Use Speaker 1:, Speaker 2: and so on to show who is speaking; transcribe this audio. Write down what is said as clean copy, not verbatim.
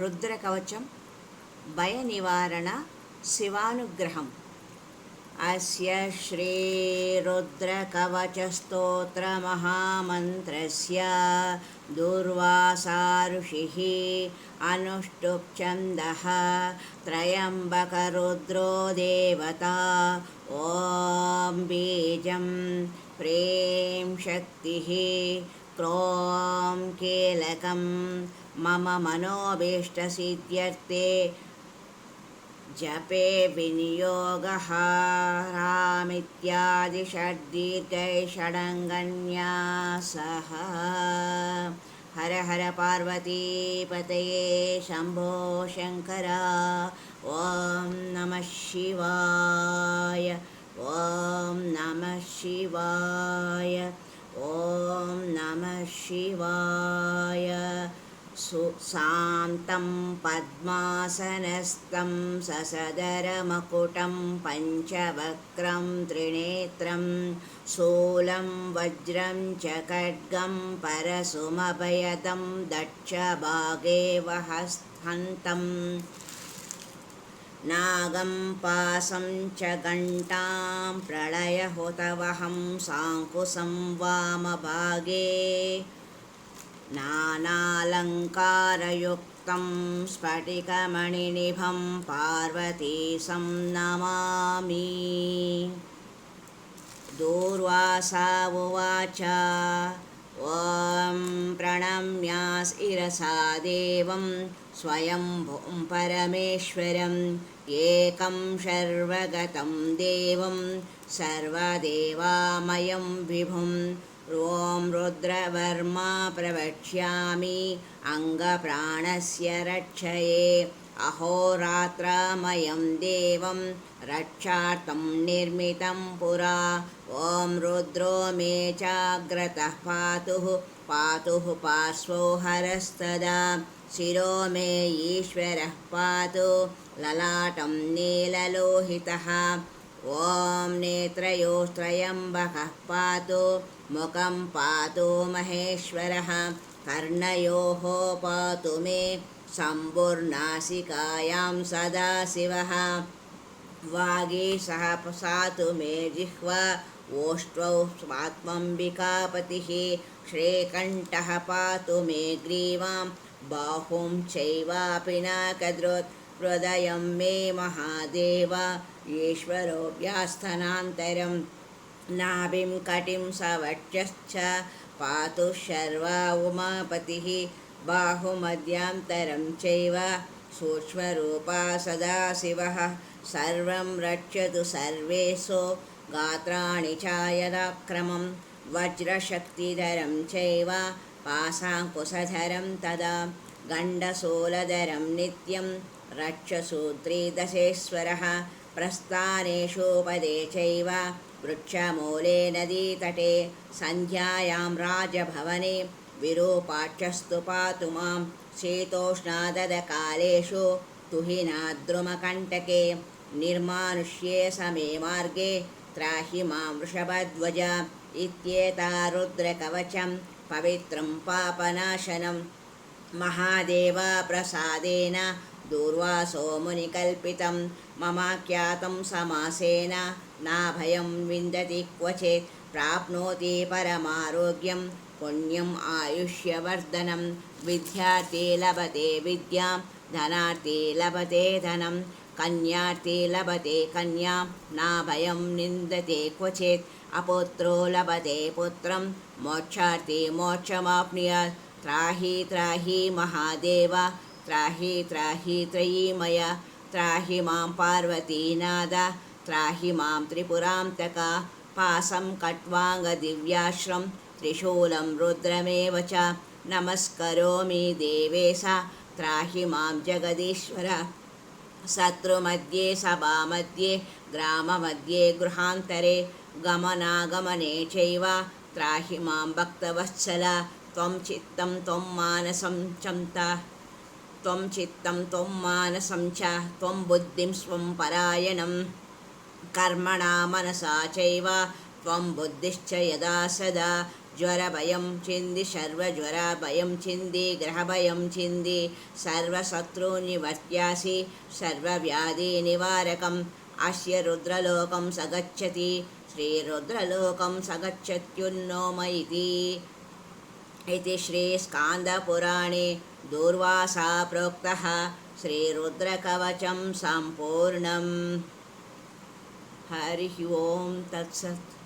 Speaker 1: రుద్రకవచం భయనివారణ శివానుగ్రహం. అస్య శ్రీరుద్రకవచస్తోత్రమహామంత్రస్య దుర్వాసాఋషిః అనుష్టుప్ ఛందః త్రయంబకరుద్రో దేవతా. ఓం బీజం ప్రేం శక్తిః క్రోం కీలకం మమ మనోభీష్టసిద్ధ్యర్థే జపే వినియోగః రామిత్యాది షడ్దీర్ఘై షడంగన్యాసః. హర హర పార్వతీపతయే శంభో శంకర. ఓం నమః శివాయ. ఓం నమః శివాయ. ఓం నమః శివాయ. శాంతం పద్మాసనస్థం ససదరమకుటం పంచవక్రం త్రినేత్రం శూలం వజ్రం చ ఖడ్గం పరశుమభయదం దక్షభాగే వహస్తంతం నాగం పాసం చ ఘంటాం ప్రళయహుతవహం సాంకుశం వామభాగే నానాలంకారయుక్తం స్ఫటికమణినిభం పార్వతీశం నమామి. దూర్వాసా ఉవాచ ఓం ప్రణమ్యా శిరసా దేవం స్వయంభుం పరమేశ్వరం ఏకం సర్వగతం దేవం సర్వదేవామయం విభుం. ఓం రుద్రవర్మా ప్రవక్ష్యామి అంగప్రాణస్య రక్షయే అహోరాత్రమయం దేవం రక్షార్థం నిర్మితం పురా. ఓం రుద్రో మే చాగ్రతః పాతుః పాతుః పార్శ్వో హరస్తదా. శిరో మే ఈశ్వరః పాతు లలాటం నీలలోహితః. ఓం నేత్రయోస్త్రయంబకః పాతు ముఖం పాతు మహేశ్వరః. కర్ణయోః పాతు మే శంభుర్నాసికాయాం సదాశివః. వాగీశः పాతు మే జిహ్వా ఓష్ఠ్వౌ స్వాత్మంబికాపతిః. శ్రీకంఠः పాతు మే గ్రీవాం బాహుం చైవాపినాకద్రుత్. హృదయం మే మహాదేవ ఈశ్వరో వ్యాస్థనాంతరం. నాభిం కటిం సవక్షశ్చ పాతు శర్వా ఉమాపతిః. బాహుమధ్యాంతరం చైవ సూక్ష్మరూపా సదాశివః. సర్వం రక్షతు సర్వేషు గాత్రాణి ఛాయదాక్రమం. వజ్రశక్తిధరం చైవ పాశాంకుశధరం తదా. గండశూలధరం నిత్యం రక్షసూత్రీదశేశ్వరः. ప్రస్థానేషోపదే చైవ వృక్షమూలే నదీతటే. సంధ్యాయాం రాజభవనే విరూపాక్షస్తు పాతు మాం. శీతోష్ణాదకాలేషు తుహినాద్రుమకంటకే. నిర్మానుష్యే సమే మార్గే త్రాహి మాం వృషభధ్వజ. ఇత్యేతా రుద్రకవచం పవిత్రం పాపనాశనం. మహాదేవ ప్రసాదేన దూర్వాసో మునికల్పితం. మమాఖ్యాతం సమాసేన నాభయం విందతి క్వచిత్. ప్రాప్నోతి పరమారోగ్యం పుణ్యం ఆయుష్యవర్ధనం. విద్యార్థి లభతే విద్యాం ధనార్థి లభతే ధనం. కన్యార్థి లభతే కన్యాం నాభయం నిందతే క్వచిత్. అపుత్రో లభతే పుత్రం మోక్షార్థి మోక్షమాప్నుయాత్. త్రాహి త్రాహి మహాదేవ త్రాహి త్రాహి త్రయీమయ. త్రాహి మాం పార్వతీనాథ త్రాహి మాం త్రిపురాంతక. పాసం కట్వాంగదివ్యాశ్రం త్రిశూలం రుద్రమేవ చ. నమస్కరోమి దేవేశ త్రాహి మాం జగదీశ్వర. శత్రుమధ్యే సభామధ్యే గ్రామమధ్యే గృహాంతరే గమనాగమనే చైవ త్రాహి మాం భక్తవత్సల. త్వం చిత్తం త్వం మానసం చంత. త్వం చిత్తం త్వం మానసం చ త్వం బుద్ధిం స్వం పరాయణం. కర్మణా మనసా చైవ త్వం బుద్ధిశ్చ యదా సదా. ज्वरभयं छिन्दि सर्वज्वरभयं छिन्दि ग्रहभयं छिन्दि सर्वशत्रुनिवर्त्यासि सर्वव्याधिनिवारकम् अस्य रुद्रलोकं स गच्छति श्रीरुद्रलोकं स गच्छत्युन्नोमयति इति श्रीस्कान्दपुराणे दूर्वासा प्रोक्तः श्रीरुद्रकवचं सम्पूर्णम्। हरिः ओं तत्सत्।